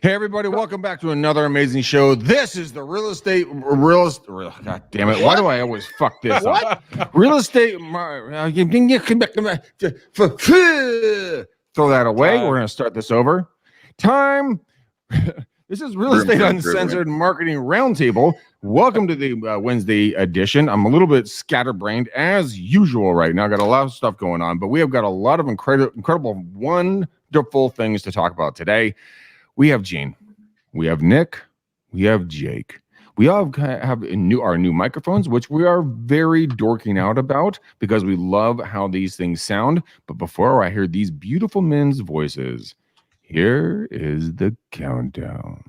Hey everybody, welcome back to another amazing show. This is the God damn it. Why do I always fuck this up? Real estate throw that away. We're going to start this over. Time. This is Real Estate Uncensored Marketing Roundtable. Welcome to the Wednesday edition. I'm a little bit scatterbrained as usual right now. I got a lot of stuff going on, but we have got a lot of incredible, wonderful things to talk about today. We have Gene, we have Nick, we have Jake. We all have our new microphones, which we are very dorking out about because we love how these things sound. But before I hear these beautiful men's voices, here is the countdown.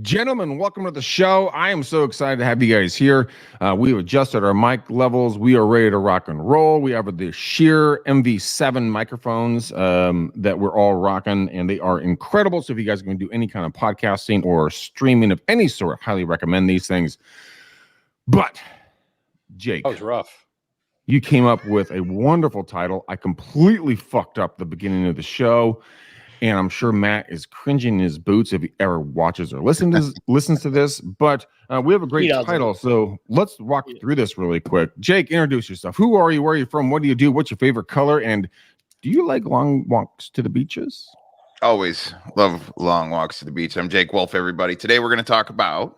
Gentlemen, welcome to the show. I am so excited to have you guys here. We've adjusted our mic levels. We are ready to rock and roll. We have the Sheer MV7 microphones that we're all rocking, and they are incredible. So if you guys are going to do any kind of podcasting or streaming of any sort, I highly recommend these things. But, Jake. That was rough. You came up with a wonderful title. I completely fucked up the beginning of the show. And I'm sure Matt is cringing in his boots if he ever watches or listens to this. But we have a great title, so let's walk through this really quick. Jake, introduce yourself. Who are you? Where are you from? What do you do? What's your favorite color? And do you like long walks to the beaches? Always love long walks to the beach. I'm Jake Wolf, everybody. Today we're going to talk about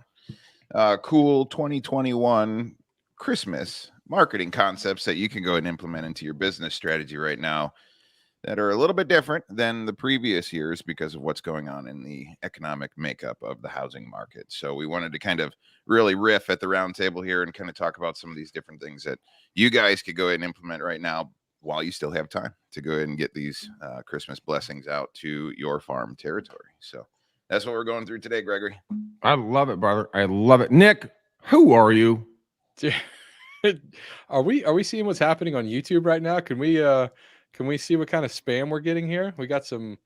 cool 2021 Christmas marketing concepts that you can go and implement into your business strategy right now, that are a little bit different than the previous years because of what's going on in the economic makeup of the housing market. So we wanted to kind of really riff at the round table here and kind of talk about some of these different things that you guys could go ahead and implement right now while you still have time to go ahead and get these Christmas blessings out to your farm territory. So that's what we're going through today, Gregory. I love it, brother. I love it. Nick, who are you? Are we seeing what's happening on YouTube right now? Can we see what kind of spam we're getting here? We got some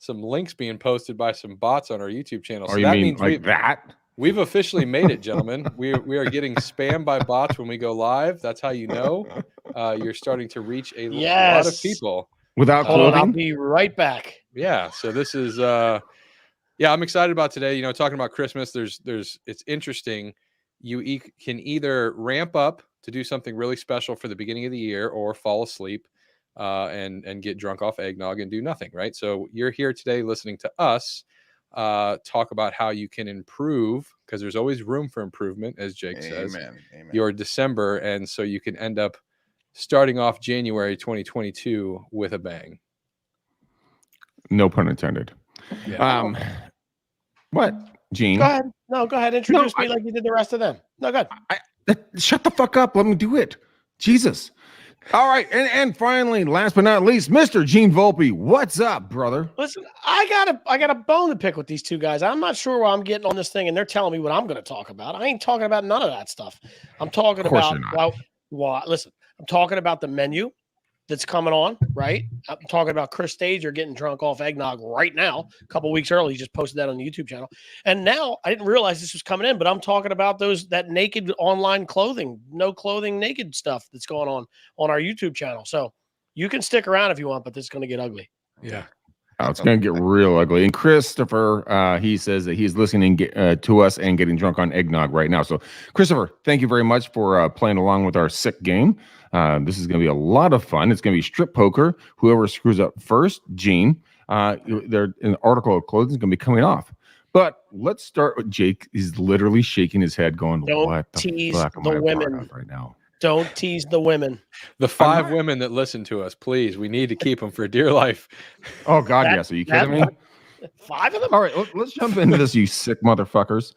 links being posted by some bots on our YouTube channel. So that means like that? We've officially made it, gentlemen. We are getting spammed by bots when we go live. That's how you know you're starting to reach a lot of people. Without clothing? I'll be right back. Yeah. So this is I'm excited about today. You know, talking about Christmas. It's interesting. You can either ramp up to do something really special for the beginning of the year, or fall asleep and get drunk off eggnog and do nothing, right? So you're here today listening to us talk about how you can improve, because there's always room for improvement, as Jake says. Amen. Your December, and so you can end up starting off January 2022 with a bang. No pun intended. Yeah. What, Gene? Go ahead. No, go ahead. Introduce me like you did the rest of them. No, go ahead. Shut the fuck up. Let me do it. Jesus. All right, and finally, last but not least, Mr. Gene Volpe. What's up, brother? Listen, I got a bone to pick with these two guys. I'm not sure why I'm getting on this thing, and they're telling me what I'm going to talk about. I ain't talking about none of that stuff. I'm talking about listen, I'm talking about the menu that's coming on, right? I'm talking about Chris Stager getting drunk off eggnog right now. A couple weeks early, he just posted that on the YouTube channel. And now I didn't realize this was coming in, but I'm talking about that naked online clothing, no clothing, naked stuff that's going on our YouTube channel. So you can stick around if you want, but this is going to get ugly. Yeah. Oh, it's going to get real ugly. And Christopher, he says that he's listening to us and getting drunk on eggnog right now. So, Christopher, thank you very much for playing along with our sick game. This is going to be a lot of fun. It's going to be strip poker. Whoever screws up first, Gene, an article of clothing is going to be coming off. But let's start with Jake. He's literally shaking his head going, what the fuck am I part of right now? Don't tease the women. The 5 women that listen to us, please. We need to keep them for dear life. Oh, God, yes. Are you kidding me? 5 of them? All right, let's jump into this, you sick motherfuckers.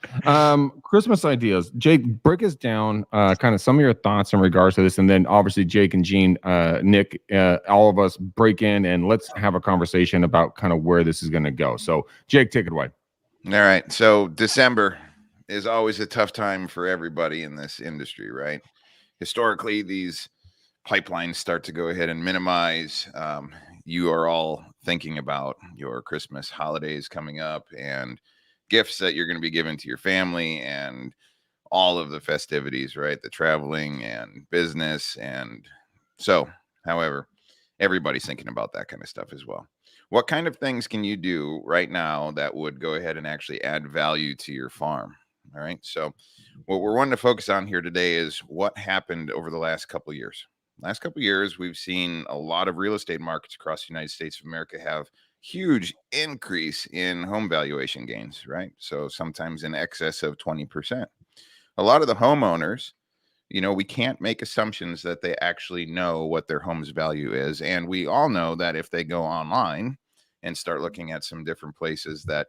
Christmas ideas. Jake, break us down kind of some of your thoughts in regards to this, and then obviously Jake and Gene, Nick, all of us break in and let's have a conversation about kind of where this is going to go. So, Jake, take it away. All right. So December is always a tough time for everybody in this industry, right? Historically, these pipelines start to go ahead and minimize. You are all thinking about your Christmas holidays coming up and gifts that you're going to be giving to your family and all of the festivities, right? The traveling and business. And so, however, everybody's thinking about that kind of stuff as well. What kind of things can you do right now that would go ahead and actually add value to your farm? All right. So what we're wanting to focus on here today is what happened over the last couple of years. Last couple of years, we've seen a lot of real estate markets across the United States of America have huge increase in home valuation gains, right? So sometimes in excess of 20%. A lot of the homeowners, we can't make assumptions that they actually know what their home's value is. And we all know that if they go online and start looking at some different places that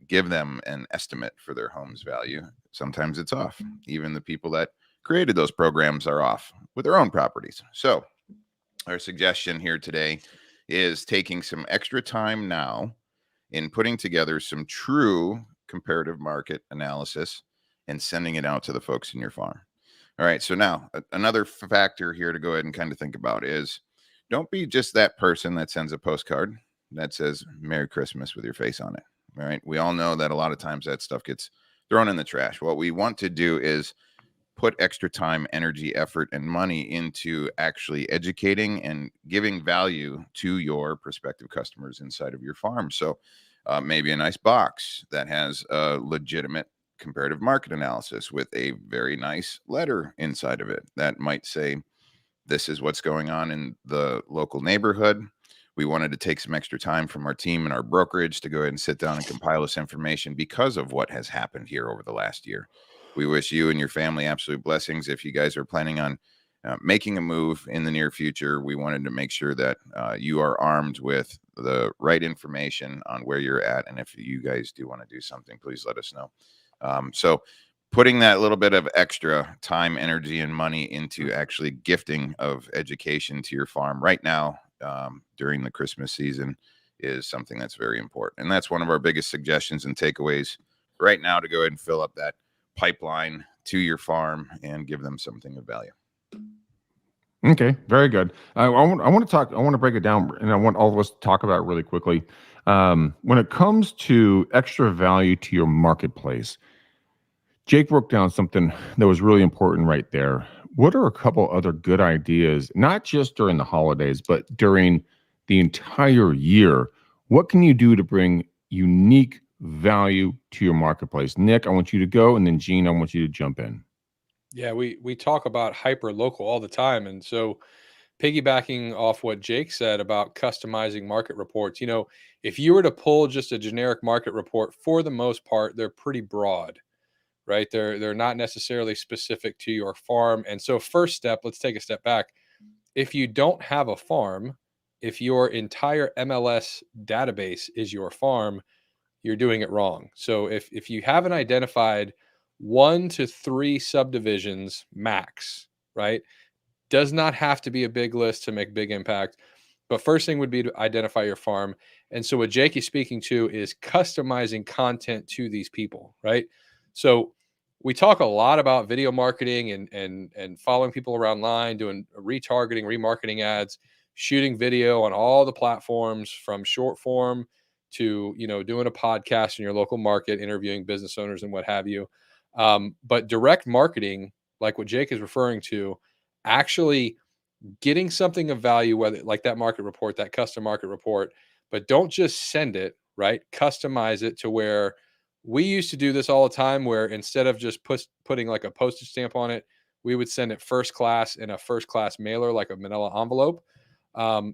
give them an estimate for their home's value, sometimes it's off. Even the people that created those programs are off with their own properties. So our suggestion here today is taking some extra time now in putting together some true comparative market analysis and sending it out to the folks in your farm. All right. So now another factor here to go ahead and kind of think about is don't be just that person that sends a postcard that says Merry Christmas with your face on it. All right. We all know that a lot of times that stuff gets thrown in the trash. What we want to do is put extra time, energy, effort, and money into actually educating and giving value to your prospective customers inside of your farm. So maybe a nice box that has a legitimate comparative market analysis with a very nice letter inside of it that might say, this is what's going on in the local neighborhood. We wanted to take some extra time from our team and our brokerage to go ahead and sit down and compile this information because of what has happened here over the last year. We wish you and your family absolute blessings. If you guys are planning on making a move in the near future, we wanted to make sure that you are armed with the right information on where you're at. And if you guys do want to do something, please let us know. So putting that little bit of extra time, energy, and money into actually gifting of education to your farm right now during the Christmas season is something that's very important. And that's one of our biggest suggestions and takeaways right now to go ahead and fill up that pipeline to your farm and give them something of value. Okay, very good. I want to break it down, and I want all of us to talk about it really quickly. When it comes to extra value to your marketplace, Jake broke down something that was really important right there. What are a couple other good ideas, not just during the holidays, but during the entire year? What can you do to bring unique value to your marketplace? Nick, I want you to go, and then Gene, I want you to jump in. Yeah, we talk about hyper local all the time. And so piggybacking off what Jake said about customizing market reports, if you were to pull just a generic market report, for the most part, they're pretty broad, right? They're not necessarily specific to your farm. And so first step, let's take a step back. If you don't have a farm, if your entire MLS database is your farm, you're doing it wrong. So if you haven't identified 1 to 3 subdivisions max, right? Does not have to be a big list to make big impact. But first thing would be to identify your farm. And so what Jake is speaking to is customizing content to these people, right? So we talk a lot about video marketing and following people around line, doing retargeting, remarketing ads, shooting video on all the platforms from short form to, doing a podcast in your local market, interviewing business owners and what have you. But direct marketing, like what Jake is referring to, actually getting something of value, whether like that market report, that custom market report, but don't just send it, right? Customize it to where we used to do this all the time, where instead of just putting like a postage stamp on it, we would send it first class in a first class mailer, like a manila envelope.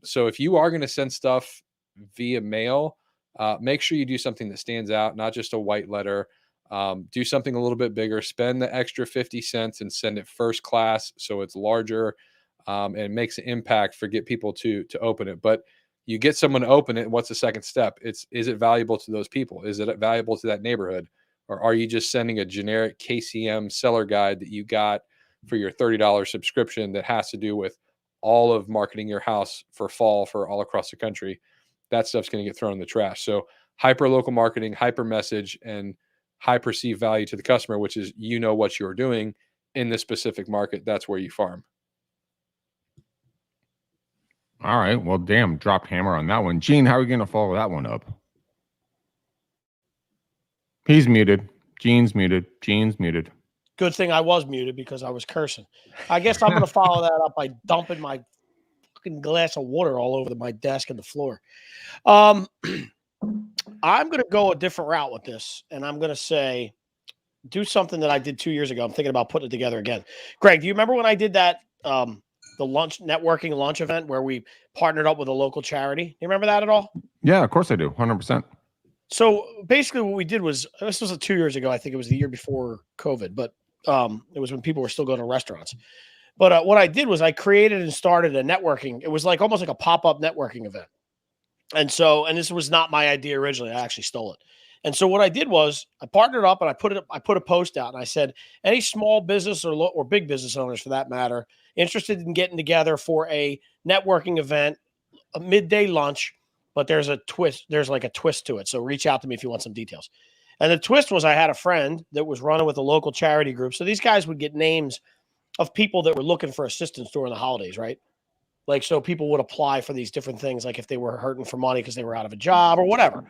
So if you are going to send stuff via mail, make sure you do something that stands out, not just a white letter. Do something a little bit bigger, spend the extra 50 cents and send it first class so it's larger and makes an impact for get people to open it. But you get someone to open it. What's the second step? Is it valuable to those people? Is it valuable to that neighborhood? Or are you just sending a generic KCM seller guide that you got for your $30 subscription that has to do with all of marketing your house for fall for all across the country? That stuff's going to get thrown in the trash. So hyper local marketing, hyper message, and high perceived value to the customer, which is, you know, what you're doing in this specific market. That's where you farm. All right. Well, damn, drop hammer on that one. Gene, how are we going to follow that one up? He's muted. Gene's muted. Gene's muted. Good thing I was muted because I was cursing. I guess I'm going to follow that up by dumping my fucking glass of water all over my desk and the floor. I'm going to go a different route with this, and I'm going to say do something that I did 2 years ago. I'm thinking about putting it together again. Greg, do you remember when I did that the networking lunch event where we partnered up with a local charity? You remember that at all? Yeah, of course I do. 100%. So basically what we did was, this was 2 years ago. I think it was the year before COVID, but it was when people were still going to restaurants. But what I did was I created and started a networking. It was like almost like a pop-up networking event. And this was not my idea originally. I actually stole it. And so what I did was I partnered up and I put a post out and I said, any small business or big business owners for that matter, interested in getting together for a networking event, a midday lunch, but there's a twist. There's like a twist to it. So reach out to me if you want some details. And the twist was I had a friend that was running with a local charity group. So these guys would get names of people that were looking for assistance during the holidays, right? Like, so people would apply for these different things, like if they were hurting for money because they were out of a job or whatever.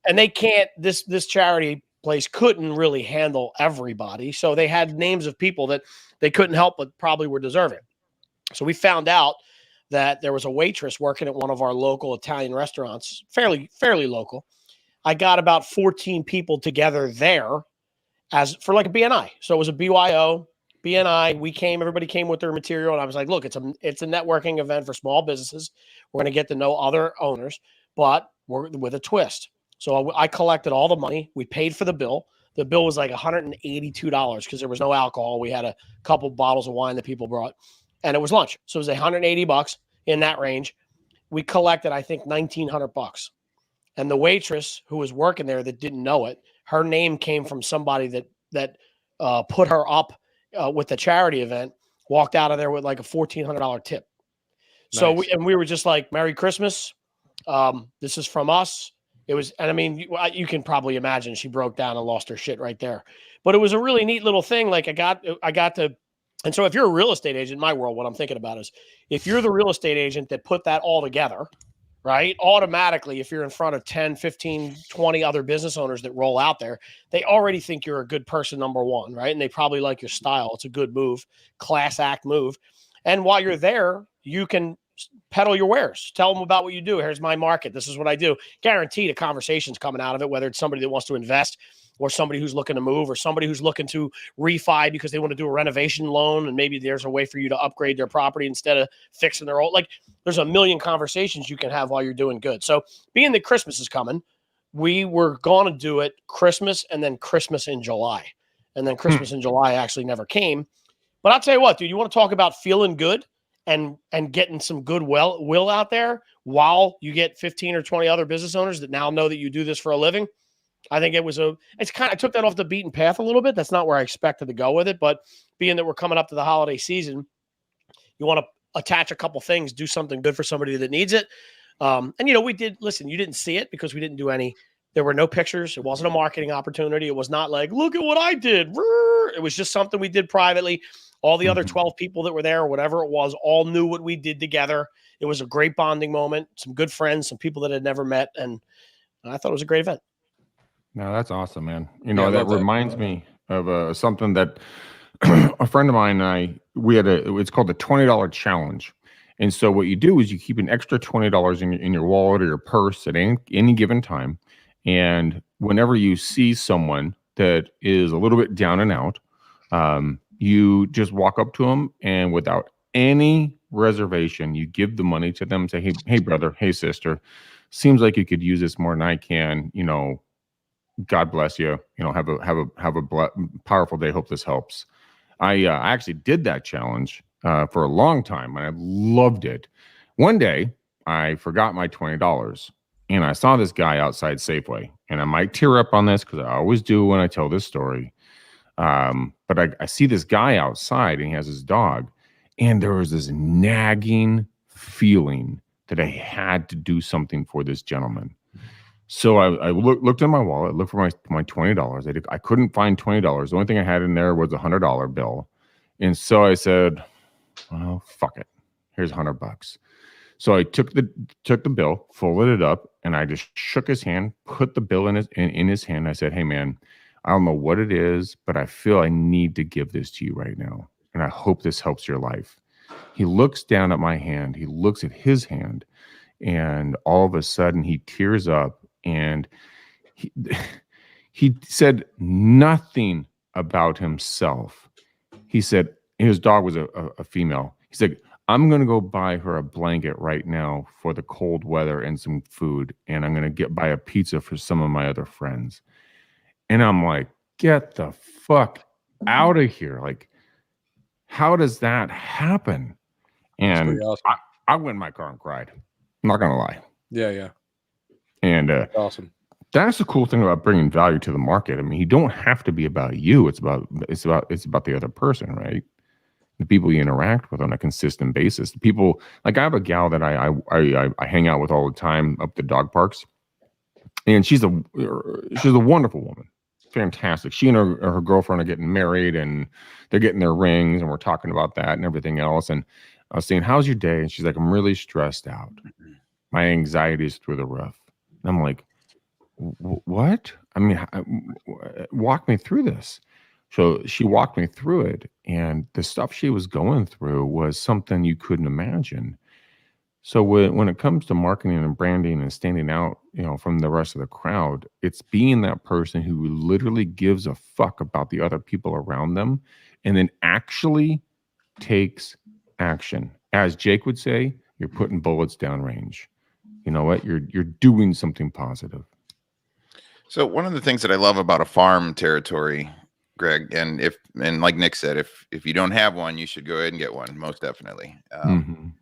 And they can't, this charity place couldn't really handle everybody. So they had names of people that they couldn't help, but probably were deserving. So we found out that there was a waitress working at one of our local Italian restaurants, fairly local. I got about 14 people together there as for like a BNI. So it was a BYO, BNI. Everybody came with their material. And I was like, look, it's a networking event for small businesses. We're going to get to know other owners, but we're with a twist. So I collected all the money. We paid for the bill. The bill was like $182 because there was no alcohol. We had a couple bottles of wine that people brought, and it was lunch. So it was $180 in that range. We collected, I think, $1,900. And the waitress who was working there that didn't know it, her name came from somebody that put her up with the charity event, walked out of there with like a $1,400 tip. Nice. So we were just like, Merry Christmas. This is from us. It was, and I mean, you can probably imagine she broke down and lost her shit right there. But it was a really neat little thing. Like I got to, and so if you're a real estate agent in my world, what I'm thinking about is if you're the real estate agent that put that all together, right? Automatically, if you're in front of 10, 15, 20 other business owners that roll out there, they already think you're a good person, number one, right? And they probably like your style. It's a good move, class act move. And while you're there, you can peddle your wares. Tell them about what you do. Here's my market. This is what I do. Guaranteed a conversation's coming out of it, whether it's somebody that wants to invest or somebody who's looking to move or somebody who's looking to refi because they want to do a renovation loan and maybe there's a way for you to upgrade their property instead of fixing their old. Like there's a million conversations you can have while you're doing good. So being that Christmas is coming, we were going to do it Christmas and then Christmas in July. And then Christmas in July actually never came. But I'll tell you what, dude, you want to talk about feeling good and getting some good will out there while you get 15 or 20 other business owners that now know that you do this for a living. I think I took that off the beaten path a little bit. That's not where I expected to go with it. But being that we're coming up to the holiday season, you want to attach a couple things, do something good for somebody that needs it. And, we did, listen, you didn't see it because we didn't do there were no pictures. It wasn't a marketing opportunity. It was not like, look at what I did. It was just something we did privately. All the other 12 people that were there or whatever it was, all knew what we did together. It was a great bonding moment, some good friends, some people that had never met. And I thought it was a great event. No, that's awesome, man. That reminds me of something that a friend of mine and I, it's called the $20 challenge. And so what you do is you keep an extra $20 in your wallet or your purse at any given time. And whenever you see someone that is a little bit down and out, you just walk up to them and without any reservation, you give the money to them and say, hey, brother, hey, sister, seems like you could use this more than I can, God bless you, have a powerful day. Hope this helps. I actually did that challenge for a long time and I loved it. One day I forgot my $20. And I saw this guy outside Safeway. And I might tear up on this because I always do when I tell this story. But I see this guy outside and he has his dog. And there was this nagging feeling that I had to do something for this gentleman. So I looked in my wallet, looked for my $20. I couldn't find $20. The only thing I had in there was a $100 bill. And so I said, well, fuck it. Here's $100. So I took the bill, folded it up, and I just shook his hand, put the bill in his hand. I said, hey man, I don't know what it is, but I feel I need to give this to you right now. And I hope this helps your life. He looks down at my hand. He looks at his hand. And all of a sudden he tears up and he said nothing about himself. He said his dog was a female. He said, I'm going to go buy her a blanket right now for the cold weather and some food. And I'm going to buy a pizza for some of my other friends. And I'm like, get the fuck out of here. Like, how does that happen? And awesome. I went in my car and cried. I'm not going to lie. Yeah. And awesome. That's the cool thing about bringing value to the market. I mean, you don't have to be about you. It's about the other person, right? The people you interact with on a consistent basis. The people, like I have a gal that I hang out with all the time up the dog parks, and she's a wonderful woman, fantastic. She and her girlfriend are getting married, and they're getting their rings, and we're talking about that and everything else. And I was saying, "How's your day?" And she's like, "I'm really stressed out. My anxiety is through the roof." And I'm like, "What? I mean, walk me through this." So she walked me through it, and the stuff she was going through was something you couldn't imagine. So when it comes to marketing and branding and standing out, from the rest of the crowd, it's being that person who literally gives a fuck about the other people around them, and then actually takes action. As Jake would say, you're putting bullets downrange. You know what? You're doing something positive. So one of the things that I love about a farm territory, Greg, and like Nick said, if you don't have one, you should go ahead and get one. Most definitely.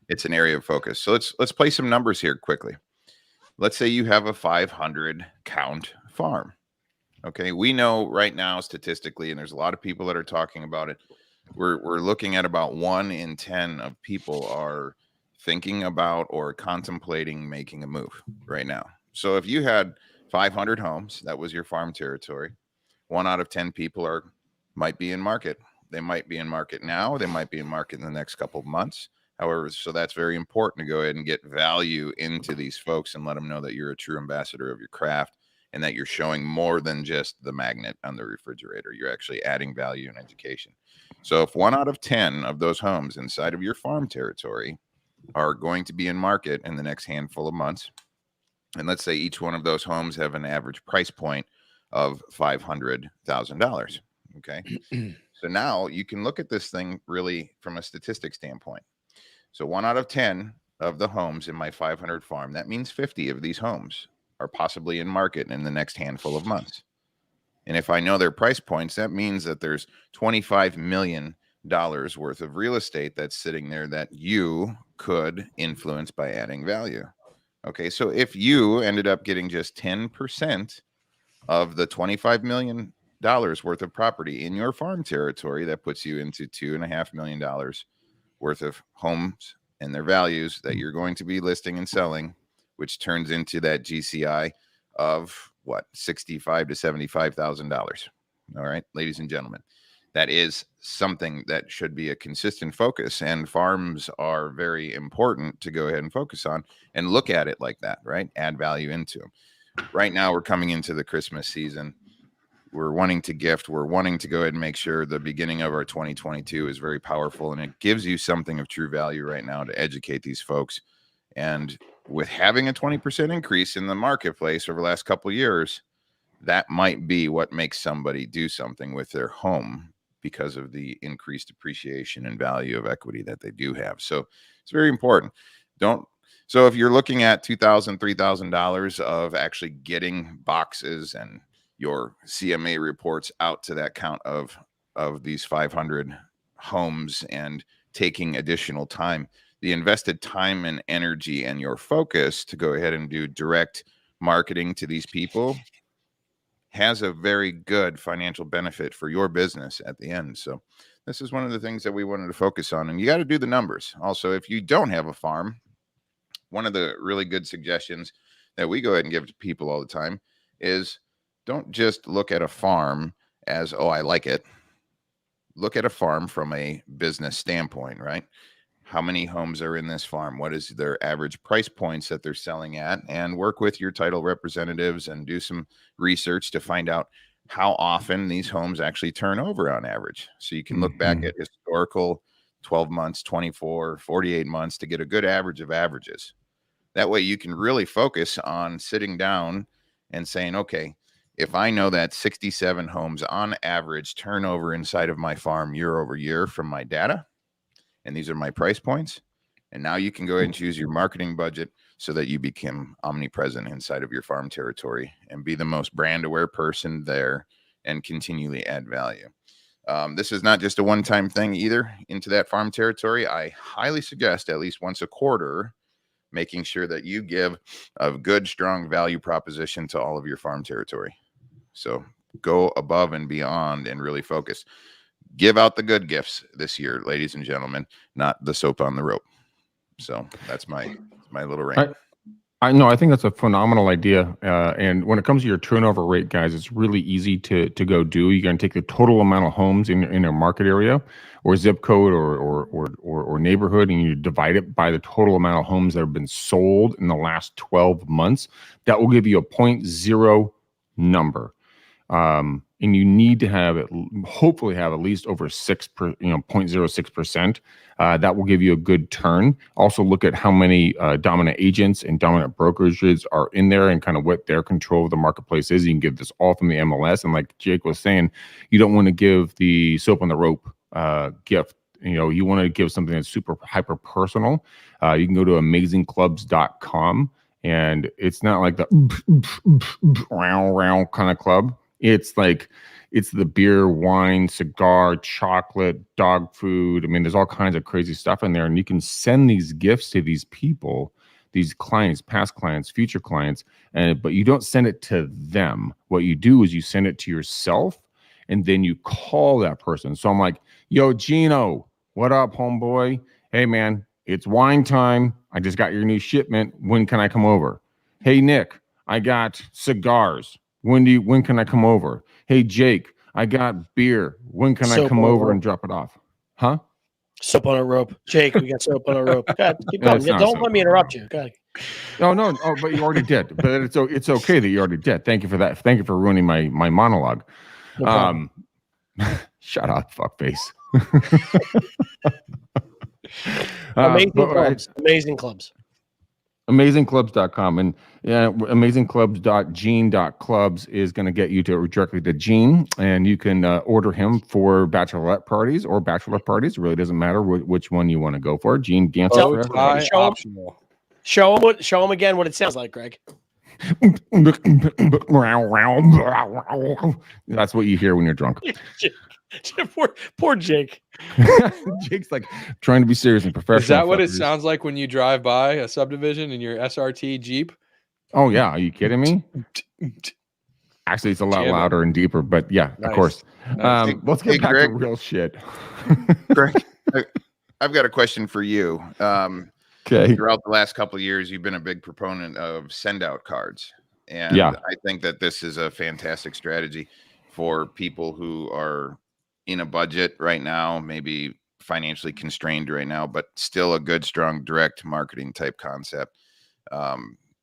It's an area of focus. So let's play some numbers here quickly. Let's say you have a 500 count farm. Okay. We know right now statistically, and there's a lot of people that are talking about it. We're looking at about 1 in 10 of people are thinking about or contemplating making a move right now. So if you had 500 homes, that was your farm territory. 1 out of 10 people might be in market. They might be in market now. They might be in market in the next couple of months. However, so that's very important to go ahead and get value into these folks and let them know that you're a true ambassador of your craft and that you're showing more than just the magnet on the refrigerator. You're actually adding value and education. So if 1 out of 10 of those homes inside of your farm territory are going to be in market in the next handful of months, and let's say each one of those homes have an average price point of $500,000. Okay. So now you can look at this thing really from a statistic standpoint. So 1 out of 10 of the homes in my 500 farm, that means 50 of these homes are possibly in market in the next handful of months. And if I know their price points, that means that there's $25 million worth of real estate that's sitting there that you could influence by adding value. Okay. So if you ended up getting just 10% of the $25 million worth of property in your farm territory, that puts you into $2.5 million worth of homes and their values that you're going to be listing and selling, which turns into that GCI of what, $65,000 to $75,000. All right, ladies and gentlemen, that is something that should be a consistent focus, and farms are very important to go ahead and focus on and look at it like that, right? Add value into them. Right now, we're coming into the Christmas season. We're wanting to gift. We're wanting to go ahead and make sure the beginning of our 2022 is very powerful, and it gives you something of true value right now to educate these folks. And with having a 20% increase in the marketplace over the last couple of years, that might be what makes somebody do something with their home because of the increased appreciation and value of equity that they do have. So it's very important. So if you're looking at $2,000, $3,000 of actually getting boxes and your CMA reports out to that count of these 500 homes and taking additional time, the invested time and energy and your focus to go ahead and do direct marketing to these people has a very good financial benefit for your business at the end. So this is one of the things that we wanted to focus on. And you got to do the numbers. Also, if you don't have a farm, one of the really good suggestions that we go ahead and give to people all the time is don't just look at a farm as, oh, I like it. Look at a farm from a business standpoint, right? How many homes are in this farm? What is their average price points that they're selling at? And work with your title representatives and do some research to find out how often these homes actually turn over on average. So you can look back at historical 12 months, 24, 48 months to get a good average of averages. That way you can really focus on sitting down and saying, okay, if I know that 67 homes on average turn over inside of my farm year over year from my data, and these are my price points, and now you can go ahead and choose your marketing budget so that you become omnipresent inside of your farm territory and be the most brand aware person there and continually add value. This is not just a one-time thing either into that farm territory. I highly suggest at least once a quarter making sure that you give a good, strong value proposition to all of your farm territory. So go above and beyond and really focus. Give out the good gifts this year, ladies and gentlemen, not the soap on the rope. So that's my little rant. I know. I think that's a phenomenal idea. And when it comes to your turnover rate, guys, it's really easy to go do. You're going to take the total amount of homes in a market area or zip code or neighborhood, and you divide it by the total amount of homes that have been sold in the last 12 months. That will give you a 0.0 number. And you need to have it, hopefully have at least over 0.06%. That will give you a good turn. Also look at how many dominant agents and dominant brokerages are in there and kind of what their control of the marketplace is. You can get this all from the MLS. And like Jake was saying, you don't want to give the soap on the rope gift. You want to give something that's super hyper personal. You can go to amazingclubs.com, and it's not like the round kind of club. It's the beer, wine, cigar, chocolate, dog food. I mean, there's all kinds of crazy stuff in there. And you can send these gifts to these people, these clients, past clients, future clients, but you don't send it to them. What you do is you send it to yourself, and then you call that person. So I'm like, yo, Gino, what up, homeboy? Hey, man, it's wine time. I just got your new shipment. When can I come over? Hey, Nick, I got cigars. When can I come over? Hey, Jake, I got beer. When can I come over and drop it off? Huh? Soap on a rope. Jake, we got soap on a rope. God, keep going. Don't let me interrupt you. God. No. Oh, but you already did. But it's okay that you already did. Thank you for that. Thank you for ruining my monologue. No shut up, fuckface. Amazing clubs. Amazingclubs.com, and amazingclubs.gene.clubs is going to get you directly to Gene, and you can order him for bachelorette parties or bachelor parties. It really doesn't matter which one you want to go for. Gene dances for everybody. Optional. Show him again what it sounds like, Greg. That's what you hear when you're drunk. Poor Jake. Jake's like trying to be serious and professional. Is that what it sounds like when you drive by a subdivision in your SRT Jeep? Oh yeah, are you kidding me? Actually, it's a lot louder and deeper, but yeah, nice. Of course. Nice. Let's get back to real shit. Greg, I've got a question for you. Okay. Throughout the last couple of years, you've been a big proponent of send out cards, and I think that this is a fantastic strategy for people who are in a budget right now, maybe financially constrained right now, but still a good, strong, direct marketing type concept.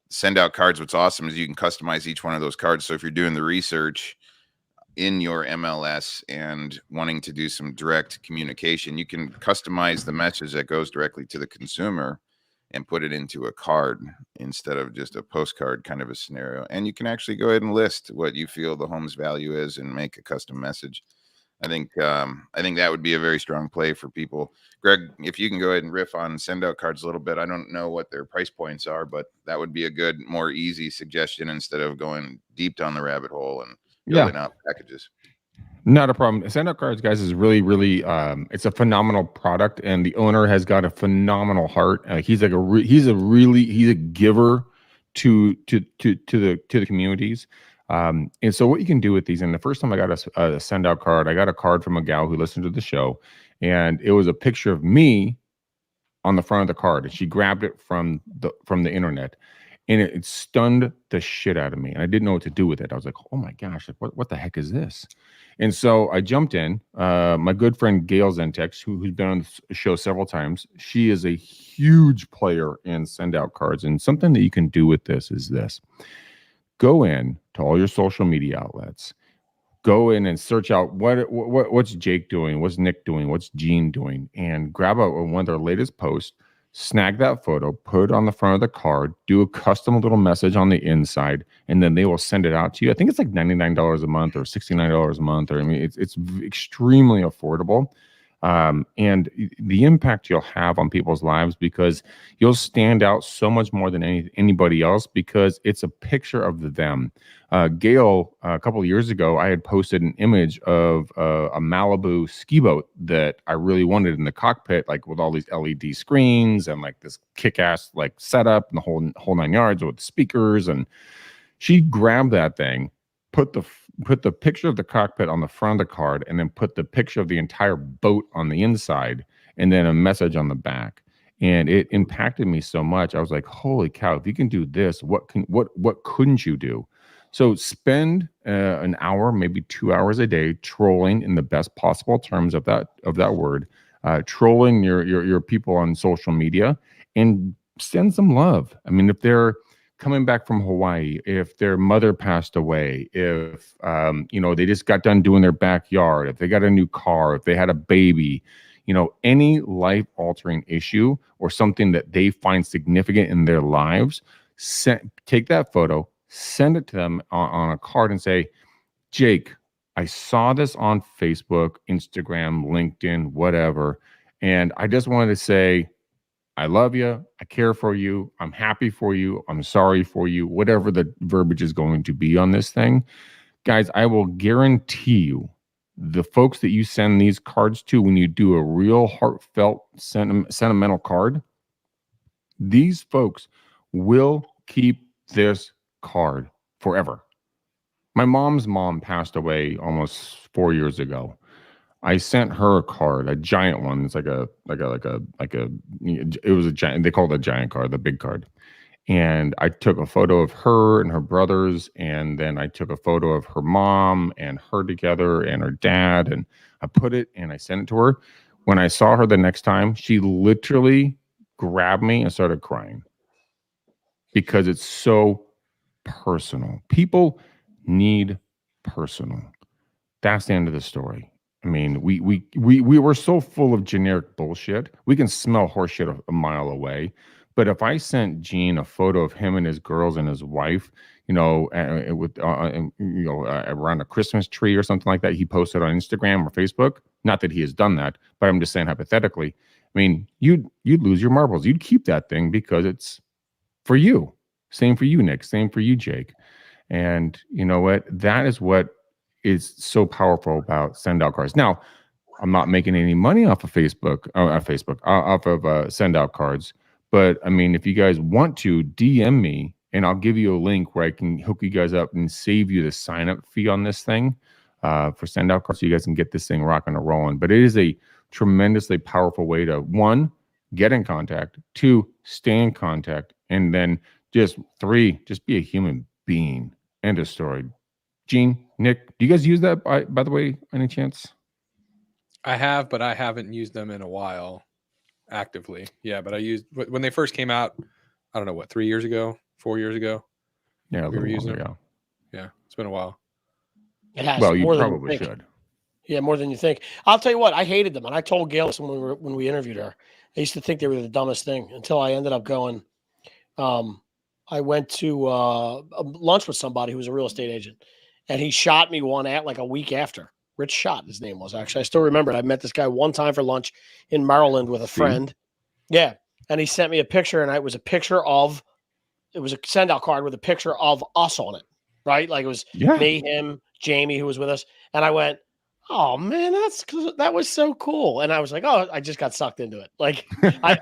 Send out cards. What's awesome is you can customize each one of those cards. So if you're doing the research in your MLS and wanting to do some direct communication, you can customize the message that goes directly to the consumer and put it into a card instead of just a postcard kind of a scenario. And you can actually go ahead and list what you feel the home's value is and make a custom message. I think that would be a very strong play for people. Greg, if you can go ahead and riff on send out cards a little bit. I don't know what their price points are, but that would be a good, more easy suggestion instead of going deep down the rabbit hole and building out packages. Not a problem. Send out cards, guys, is really, really. It's a phenomenal product, and the owner has got a phenomenal heart. He's like he's a giver to the communities. And so what you can do with these, and the first time I got a send out card, I got a card from a gal who listened to the show, and it was a picture of me on the front of the card, and she grabbed it from the internet, and it stunned the shit out of me, and I didn't know what to do with it. I was like, oh my gosh, what the heck is this? And so I jumped in. My good friend Gail Zentex, who's been on the show several times, she is a huge player in send out cards. And something that you can do with this is this. Go in to all your social media outlets. Go in and search out what's Jake doing, what's Nick doing, what's Gene doing, and grab one of their latest posts, snag that photo, put it on the front of the card, do a custom little message on the inside, and then they will send it out to you. I think it's like $99 a month or $69 a month. Or I mean, it's extremely affordable. And the impact you'll have on people's lives, because you'll stand out so much more than anybody else, because it's a picture of them. Gail, a couple of years ago, I had posted an image of a Malibu ski boat that I really wanted in the cockpit, like with all these LED screens and like this kick-ass like setup and the whole 9 yards with the speakers. And she grabbed that thing, put the picture of the cockpit on the front of the card, and then put the picture of the entire boat on the inside, and then a message on the back. And it impacted me so much. I was like, holy cow, if you can do this, what couldn't you do? So spend an hour, maybe 2 hours a day trolling, in the best possible terms of that word, trolling your people on social media, and send some love. I mean, if they're coming back from Hawaii, if their mother passed away, if they just got done doing their backyard, if they got a new car, if they had a baby, any life-altering issue or something that they find significant in their lives, take that photo, send it to them on a card and say, Jake, I saw this on Facebook, Instagram, LinkedIn, whatever, and I just wanted to say, I love you. I care for you. I'm happy for you. I'm sorry for you. Whatever the verbiage is going to be on this thing. Guys, I will guarantee you, the folks that you send these cards to, when you do a real heartfelt sentimental card, these folks will keep this card forever. My mom's mom passed away almost 4 years ago. I sent her a card, a giant one. It's it was a giant, they call it a giant card, the big card. And I took a photo of her and her brothers, and then I took a photo of her mom and her together and her dad, and I put it and I sent it to her. When I saw her the next time, she literally grabbed me and started crying, because it's so personal. People need personal. That's the end of the story. I mean, we were so full of generic bullshit. We can smell horseshit a mile away. But if I sent Gene a photo of him and his girls and his wife, around a Christmas tree or something like that, he posted on Instagram or Facebook. Not that he has done that, but I'm just saying hypothetically. I mean, you'd lose your marbles. You'd keep that thing because it's for you. Same for you, Nick. Same for you, Jake. And you know what? That is what is so powerful about send out cards. Now, I'm not making any money off of off of send out cards. But I mean, if you guys want to, DM me and I'll give you a link where I can hook you guys up and save you the sign up fee on this thing for send out cards, so you guys can get this thing rocking and rolling. But it is a tremendously powerful way to, 1, get in contact, 2, stay in contact, and then 3, just be a human being. End of story. Gene, Nick, do you guys use that by the way, any chance? I have, but I haven't used them in a while actively. Yeah, but I used when they first came out, I don't know what, 3 years ago, 4 years ago. Yeah, we were using them. Yeah, it's been a while. It has. Well, you probably should. Yeah, more than you think. I'll tell you what, I hated them, and I told Gail when we interviewed her. I used to think they were the dumbest thing until I ended up going. I went to lunch with somebody who was a real estate agent, and he shot me one like a week after. Rich Schott, his name was, actually. I still remember it. I met this guy one time for lunch in Maryland with a friend. Yeah. And he sent me a picture, and it was a send-out card with a picture of us on it, right? Like it was me, him, Jamie, who was with us. And I went, Oh man, that was so cool. And I was like, oh, I just got sucked into it. Like I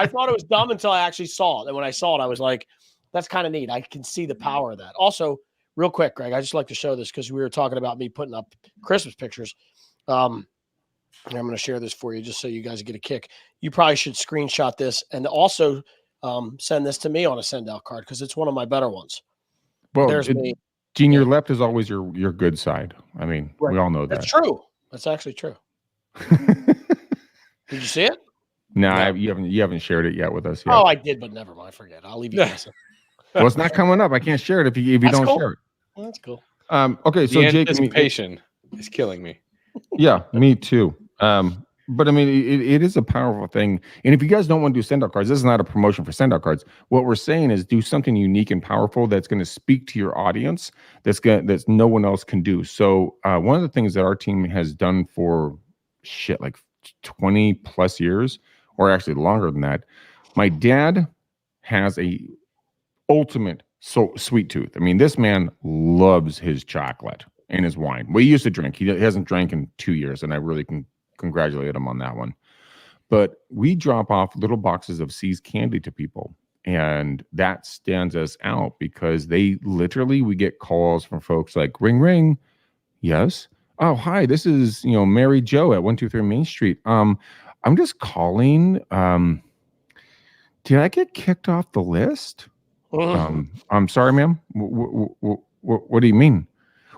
thought it was dumb until I actually saw it. And when I saw it, I was like, that's kind of neat. I can see the power of that. Also, real quick, Greg, I just like to show this because we were talking about me putting up Christmas pictures. I'm going to share this for you just so you guys get a kick. You probably should screenshot this and also send this to me on a send out card because it's one of my better ones. Well, there's me. Gene, your left is always your good side. I mean, right. We all know that. That's true. That's actually true. Did you see it? No, you haven't shared it yet with us yet. Oh, I did, but never mind. Forget it. I'll leave you guessing. Well, it's not coming up. I can't share it if you don't share it. Well, that's cool. Okay, so the Jake, anticipation is killing me. Yeah, me too. But I mean, it is a powerful thing. And if you guys don't want to do send out cards, this is not a promotion for send out cards. What we're saying is do something unique and powerful that's going to speak to your audience that no one else can do. So one of the things that our team has done for like 20 plus years, or actually longer than that, my dad has a ultimate sweet tooth. I mean, this man loves his chocolate and his wine. Well, he used to drink. He hasn't drank in 2 years, and I really can congratulate him on that one. But we drop off little boxes of C's candy to people, and that stands us out because we get calls from folks like, ring, ring. Yes. Oh, hi, this is, Mary Jo at 123 Main Street. I'm just calling. Did I get kicked off the list? I'm sorry, ma'am. What do you mean?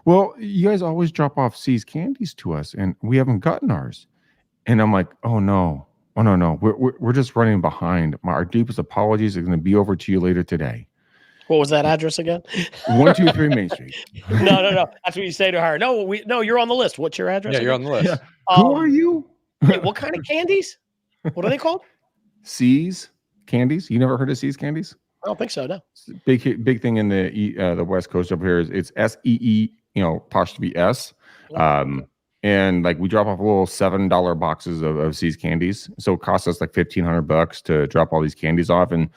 Well, you guys always drop off C's candies to us, and we haven't gotten ours. And I'm like, oh no, we're just running behind. Our deepest apologies are going to be over to you later today. What was that address again? 123 Main Street. No. That's what you say to her. No, you're on the list. What's your address? Yeah, you're on the list. Yeah. Who are you? Hey, what kind of candies? What are they called? C's candies. You never heard of C's candies? I don't think so. No. Big thing in the West Coast over here is it's SEE, apostrophe S. And like we drop off little $7 boxes of C's candies. So it costs us like $1,500 to drop all these candies off. And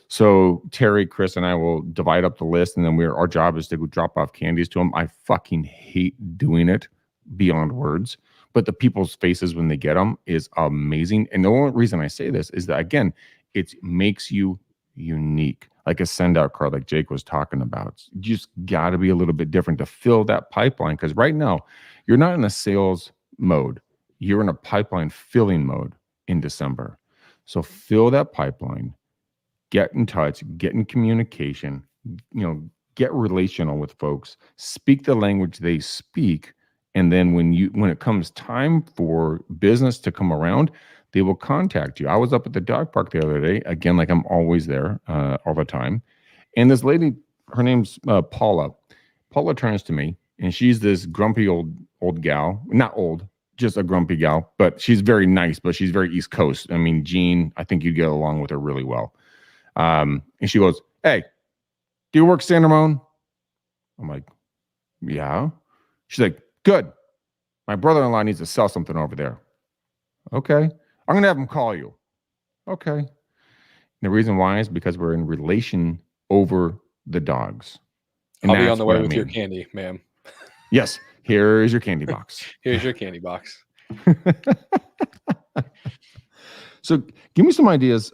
so Terry, Chris, and I will divide up the list, and then our job is to go drop off candies to them. I fucking hate doing it beyond words, but the people's faces when they get them is amazing. And the only reason I say this is that, again, it makes you unique, like a send out card like Jake was talking about. You just got to be a little bit different to fill that pipeline, because right now you're not in a sales mode, you're in a pipeline filling mode in December. So fill that pipeline, get in touch, get in communication, get relational with folks, speak the language they speak, and then when it comes time for business to come around, they will contact you. I was up at the dog park the other day, again, like I'm always there all the time. And this lady, her name's Paula. Paula turns to me, and she's this grumpy old gal. Not old, just a grumpy gal, but she's very nice, but she's very East Coast. I mean, Gene, I think you'd get along with her really well. And she goes, hey, do you work San Ramon? I'm like, yeah. She's like, good. My brother-in-law needs to sell something over there. Okay. I'm going to have him call you. Okay. And the reason why is because we're in relation over the dogs. And I'll be on the way with your candy, ma'am. Yes. Here is your candy box. Here's your candy box. So give me some ideas.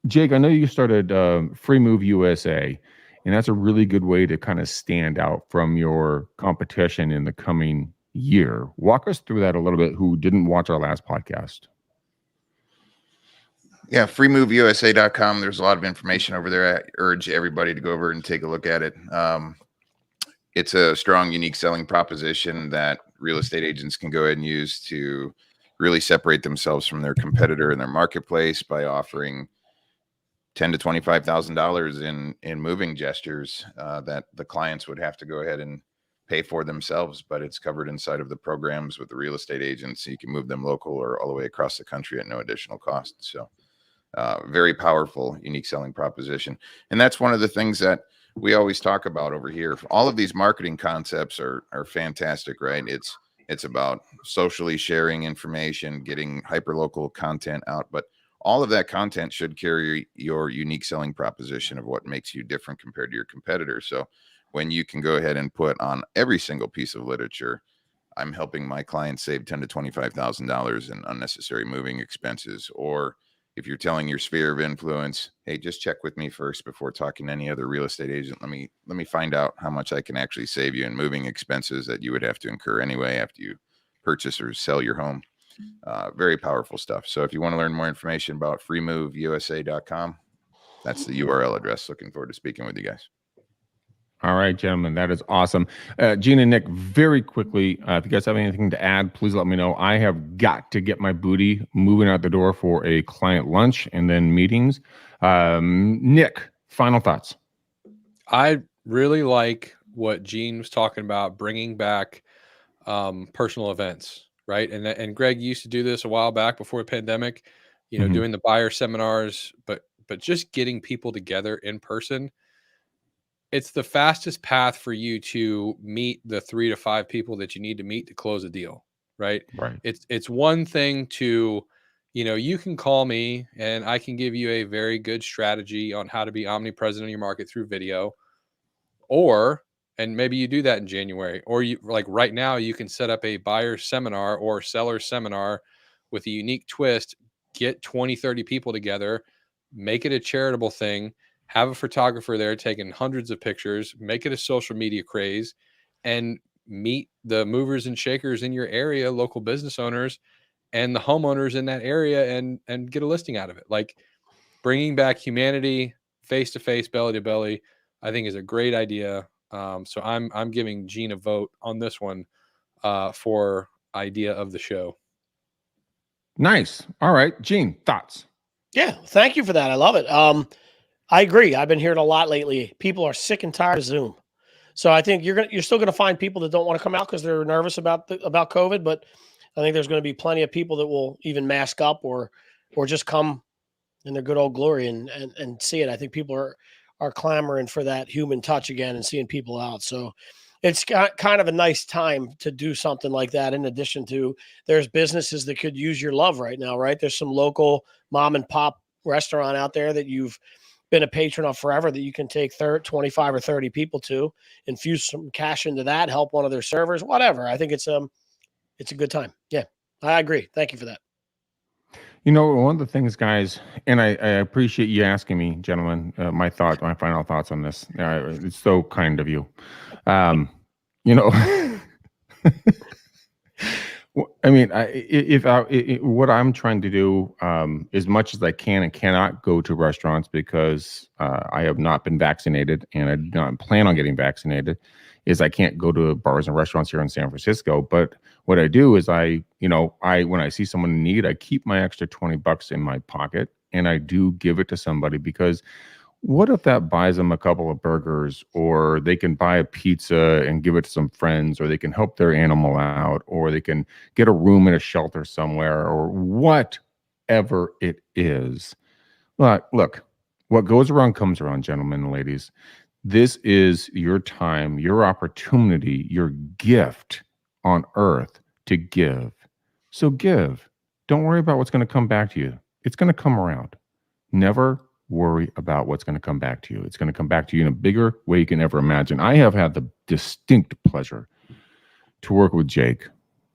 Jake, I know you started Free Move USA, and that's a really good way to kind of stand out from your competition in the coming year. Walk us through that a little bit, who didn't watch our last podcast. Yeah, freemoveusa.com. There's a lot of information over there. I urge everybody to go over and take a look at it. It's a strong, unique selling proposition that real estate agents can go ahead and use to really separate themselves from their competitor in their marketplace by offering $10,000 to $25,000 in moving gestures that the clients would have to go ahead and pay for themselves, but it's covered inside of the programs with the real estate agents. So you can move them local or all the way across the country at no additional cost. So very powerful, unique selling proposition. And that's one of the things that we always talk about over here. All of these marketing concepts are fantastic, right? It's about socially sharing information, getting hyperlocal content out, but all of that content should carry your unique selling proposition of what makes you different compared to your competitors. So when you can go ahead and put on every single piece of literature I'm helping my clients save $10,000 to $25,000 in unnecessary moving expenses. Or if you're telling your sphere of influence, hey, just check with me first before talking to any other real estate agent. Let me find out how much I can actually save you in moving expenses that you would have to incur anyway after you purchase or sell your home. Very powerful stuff. So if you want to learn more information about freemoveusa.com, that's the URL address. Looking forward to speaking with you guys. All right, gentlemen, that is awesome. Gene and Nick, very quickly, if you guys have anything to add, please let me know. I have got to get my booty moving out the door for a client lunch and then meetings. Nick, final thoughts. I really like what Gene was talking about, bringing back personal events, right? And Greg used to do this a while back before the pandemic, doing the buyer seminars, but just getting people together in person. It's the fastest path for you to meet the 3 to 5 people that you need to meet to close a deal, right? Right. It's one thing to, you can call me and I can give you a very good strategy on how to be omnipresent in your market through video. And maybe you do that in January, or you like right now, you can set up a buyer seminar or seller seminar with a unique twist, get 20, 30 people together, make it a charitable thing, have a photographer there taking hundreds of pictures, make it a social media craze, and meet the movers and shakers in your area, local business owners and the homeowners in that area, and get a listing out of it. Like, bringing back humanity face to face, belly to belly, I think is a great idea. So I'm giving Gene a vote on this one for idea of the show. Nice. All right, Gene, thoughts? Yeah, thank you for that. I love it. I agree. I've been hearing a lot lately. People are sick and tired of Zoom. So I think you're still going to find people that don't want to come out because they're nervous about COVID. But I think there's going to be plenty of people that will even mask up or just come in their good old glory and see it. I think people are clamoring for that human touch again and seeing people out. So it's kind of a nice time to do something like that. In addition to, there's businesses that could use your love right now, right? There's some local mom and pop restaurant out there that you've been a patron of forever that you can take 25 or 30 people to, infuse some cash into that, help one of their servers, whatever. I think it's a good time. Yeah, I agree. Thank you for that. One of the things, guys, and I appreciate you asking me, gentlemen, my final thoughts on this. It's so kind of you. I mean, what I'm trying to do, as much as I can and cannot go to restaurants because I have not been vaccinated and I do not plan on getting vaccinated, is I can't go to bars and restaurants here in San Francisco. But what I do is when I see someone in need, I keep my extra $20 in my pocket and I do give it to somebody, because what if that buys them a couple of burgers, or they can buy a pizza and give it to some friends, or they can help their animal out, or they can get a room in a shelter somewhere, or whatever it is. Look, what goes around comes around, gentlemen and ladies. This is your time, your opportunity, your gift on earth to give. So give. Don't worry about what's going to come back to you. It's going to come around. Never worry about what's going to come back to you. It's going to come back to you in a bigger way you can ever imagine. I have had the distinct pleasure to work with Jake,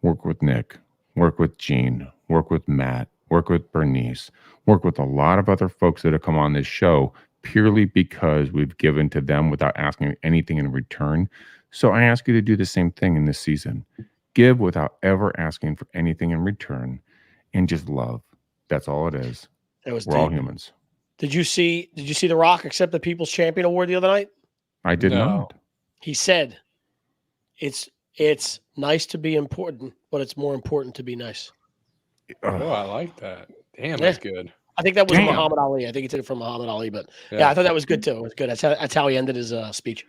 work with Nick, work with Gene, work with Matt, work with Bernice, work with a lot of other folks that have come on this show purely because we've given to them without asking anything in return. So I ask you to do the same thing in this season. Give without ever asking for anything in return, and just love. That's all it is. We're all humans. Did you see The Rock accept the People's Champion Award the other night? I did not. He said, it's nice to be important, but it's more important to be nice. Oh, I like that. Damn, that's good. I think that was Muhammad Ali. I think he did it from Muhammad Ali, but yeah, I thought that was good too. It was good. That's how he ended his speech.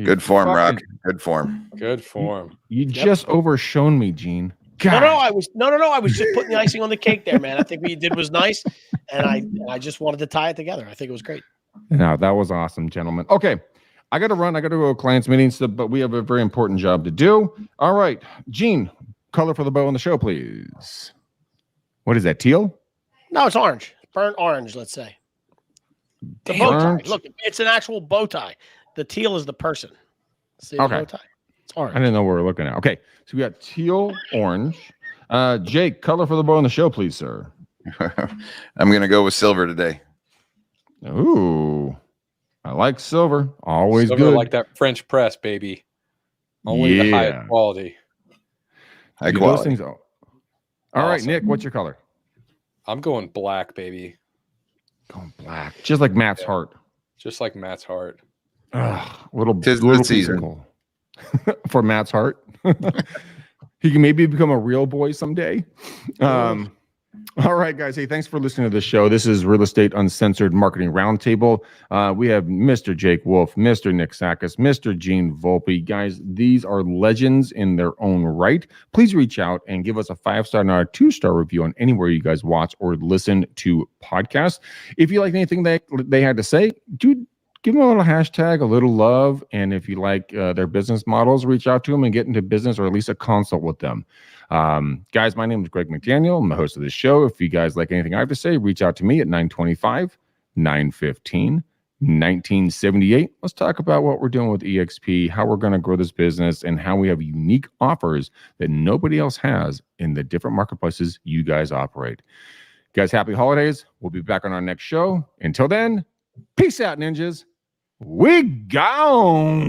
Good form, Rock. Good form. Good form. You just overshone me, Gene. God. No, I was just putting the icing on the cake there, man. I think what you did was nice, and I just wanted to tie it together. I think it was great. No, that was awesome, gentlemen. Okay, I got to run. I got to go to clients meetings, but we have a very important job to do. All right, Gene, color for the bow on the show, please. What is that, teal? No, it's orange. Burnt orange, let's say. The bow tie. Look, it's an actual bow tie. The teal is the person. See the bow tie? Orange. I didn't know what we were looking at. Okay, so we got teal, orange. Jake, color for the bow on the show, please, sir. I'm going to go with silver today. Ooh, I like silver. Always Silver good. like that French press, baby. Only the highest quality. High Those quality. things. All right, Nick, what's your color? I'm going black, baby. Going black, just like Matt's heart. Just like Matt's heart. Little the season for Matt's heart. He can maybe become a real boy someday. All right, guys. Hey, thanks for listening to the show. This is Real Estate Uncensored Marketing Roundtable. We have Mr. Jake Wolf, Mr. Nick Sakis, Mr. Gene Volpe. Guys, these are legends in their own right. Please reach out and give us a 5-star and a 2-star review on anywhere you guys watch or listen to podcasts. If you like anything they had to say, dude, give them a little hashtag, a little love. And if you like their business models, reach out to them and get into business or at least a consult with them. Guys, my name is Greg McDaniel. I'm the host of this show. If you guys like anything I have to say, reach out to me at 925-915-1978. Let's talk about what we're doing with EXP, how we're going to grow this business, and how we have unique offers that nobody else has in the different marketplaces you guys operate. Guys, happy holidays. We'll be back on our next show. Until then, peace out, ninjas. We gone.